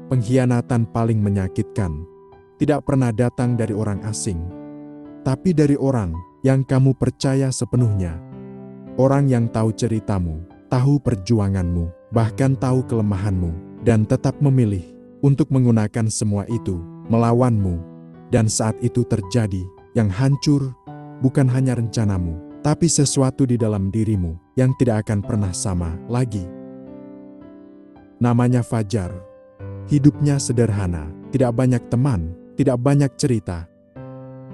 Pengkhianatan paling menyakitkan tidak pernah datang dari orang asing, tapi dari orang yang kamu percaya sepenuhnya. Orang yang tahu ceritamu, tahu perjuanganmu, bahkan tahu kelemahanmu, dan tetap memilih untuk menggunakan semua itu melawanmu. Dan saat itu terjadi, yang hancur bukan hanya rencanamu, tapi sesuatu di dalam dirimu yang tidak akan pernah sama lagi. Namanya Fajar. Hidupnya sederhana, tidak banyak teman, tidak banyak cerita.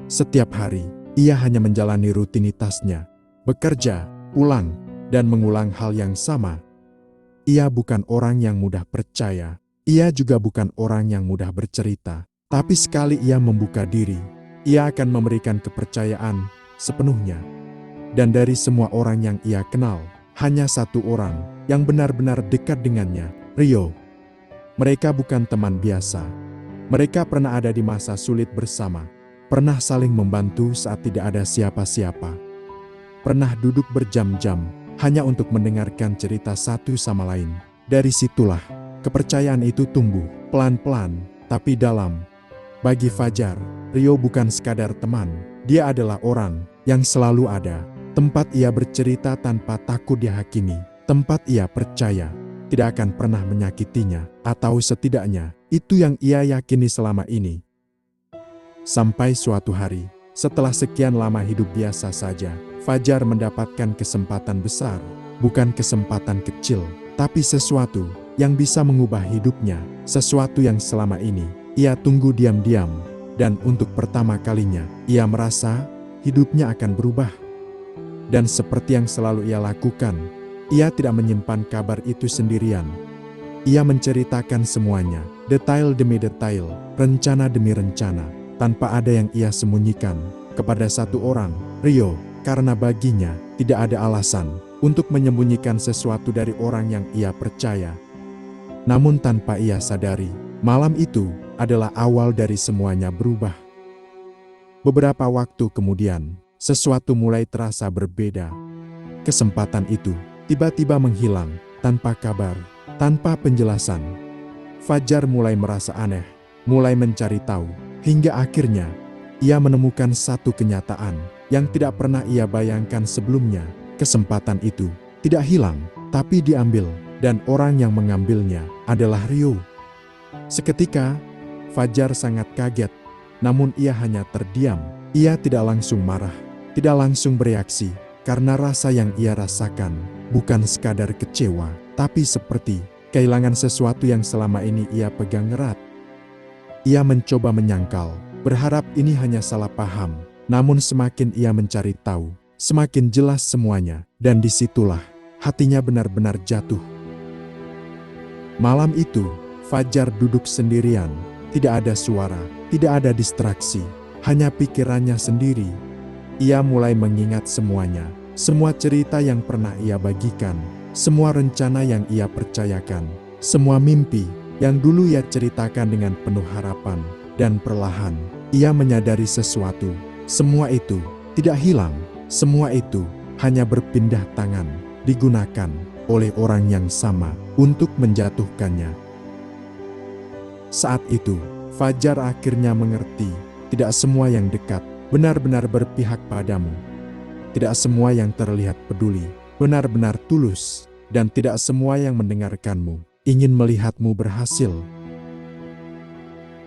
Setiap hari, ia hanya menjalani rutinitasnya, bekerja, ulang, dan mengulang hal yang sama. Ia bukan orang yang mudah percaya, ia juga bukan orang yang mudah bercerita. Tapi sekali ia membuka diri, ia akan memberikan kepercayaan sepenuhnya. Dan dari semua orang yang ia kenal, hanya satu orang yang benar-benar dekat dengannya, Rio. Mereka bukan teman biasa. Mereka pernah ada di masa sulit bersama, pernah saling membantu saat tidak ada siapa-siapa, pernah duduk berjam-jam hanya untuk mendengarkan cerita satu sama lain. Dari situlah kepercayaan itu tumbuh pelan-pelan tapi dalam. Bagi Fajar, Rio bukan sekadar teman, dia adalah orang yang selalu ada, tempat ia bercerita tanpa takut dihakimi, tempat ia percaya tidak akan pernah menyakitinya, atau setidaknya itu yang ia yakini selama ini. Sampai suatu hari, setelah sekian lama hidup biasa saja, Fajar mendapatkan kesempatan besar, bukan kesempatan kecil, tapi sesuatu yang bisa mengubah hidupnya, sesuatu yang selama ini ia tunggu diam-diam, dan untuk pertama kalinya ia merasa hidupnya akan berubah. Dan seperti yang selalu ia lakukan, ia tidak menyimpan kabar itu sendirian. Ia menceritakan semuanya, detail demi detail, rencana demi rencana, tanpa ada yang ia sembunyikan, kepada satu orang, Rio, karena baginya tidak ada alasan untuk menyembunyikan sesuatu dari orang yang ia percaya. Namun tanpa ia sadari, malam itu adalah awal dari semuanya berubah. Beberapa waktu kemudian, sesuatu mulai terasa berbeda. Kesempatan itu tiba-tiba menghilang, tanpa kabar, tanpa penjelasan. Fajar mulai merasa aneh, mulai mencari tahu, hingga akhirnya ia menemukan satu kenyataan yang tidak pernah ia bayangkan sebelumnya. Kesempatan itu tidak hilang, tapi diambil, dan orang yang mengambilnya adalah Rio. Seketika, Fajar sangat kaget, namun ia hanya terdiam. Ia tidak langsung marah, tidak langsung bereaksi, karena rasa yang ia rasakan bukan sekadar kecewa, tapi seperti kehilangan sesuatu yang selama ini ia pegang erat. Ia mencoba menyangkal, berharap ini hanya salah paham, namun semakin ia mencari tahu, semakin jelas semuanya, dan disitulah hatinya benar-benar jatuh. Malam itu, Fajar duduk sendirian, tidak ada suara, tidak ada distraksi, hanya pikirannya sendiri. Ia mulai mengingat semuanya, semua cerita yang pernah ia bagikan, semua rencana yang ia percayakan, semua mimpi yang dulu ia ceritakan dengan penuh harapan, dan perlahan ia menyadari sesuatu. Semua itu tidak hilang, semua itu hanya berpindah tangan, digunakan oleh orang yang sama untuk menjatuhkannya. Saat itu, Fajar akhirnya mengerti, tidak semua yang dekat benar-benar berpihak padamu. Tidak semua yang terlihat peduli benar-benar tulus, dan tidak semua yang mendengarkanmu ingin melihatmu berhasil.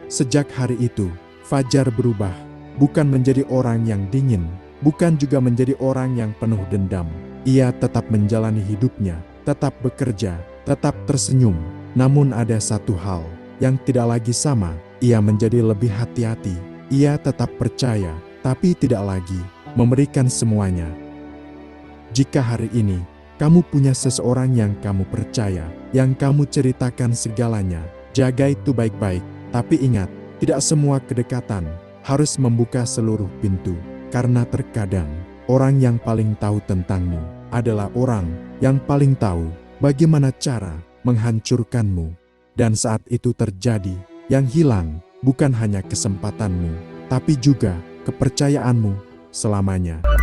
Sejak hari itu, Fajar berubah, bukan menjadi orang yang dingin, bukan juga menjadi orang yang penuh dendam. Ia tetap menjalani hidupnya, tetap bekerja, tetap tersenyum. Namun ada satu hal yang tidak lagi sama, ia menjadi lebih hati-hati. Ia tetap percaya, tapi tidak lagi memberikan semuanya. Jika hari ini kamu punya seseorang yang kamu percaya, yang kamu ceritakan segalanya, jaga itu baik-baik. Tapi ingat, tidak semua kedekatan harus membuka seluruh pintu, karena terkadang orang yang paling tahu tentangmu adalah orang yang paling tahu bagaimana cara menghancurkanmu. Dan saat itu terjadi, yang hilang bukan hanya kesempatanmu, tapi juga kepercayaanmu selamanya.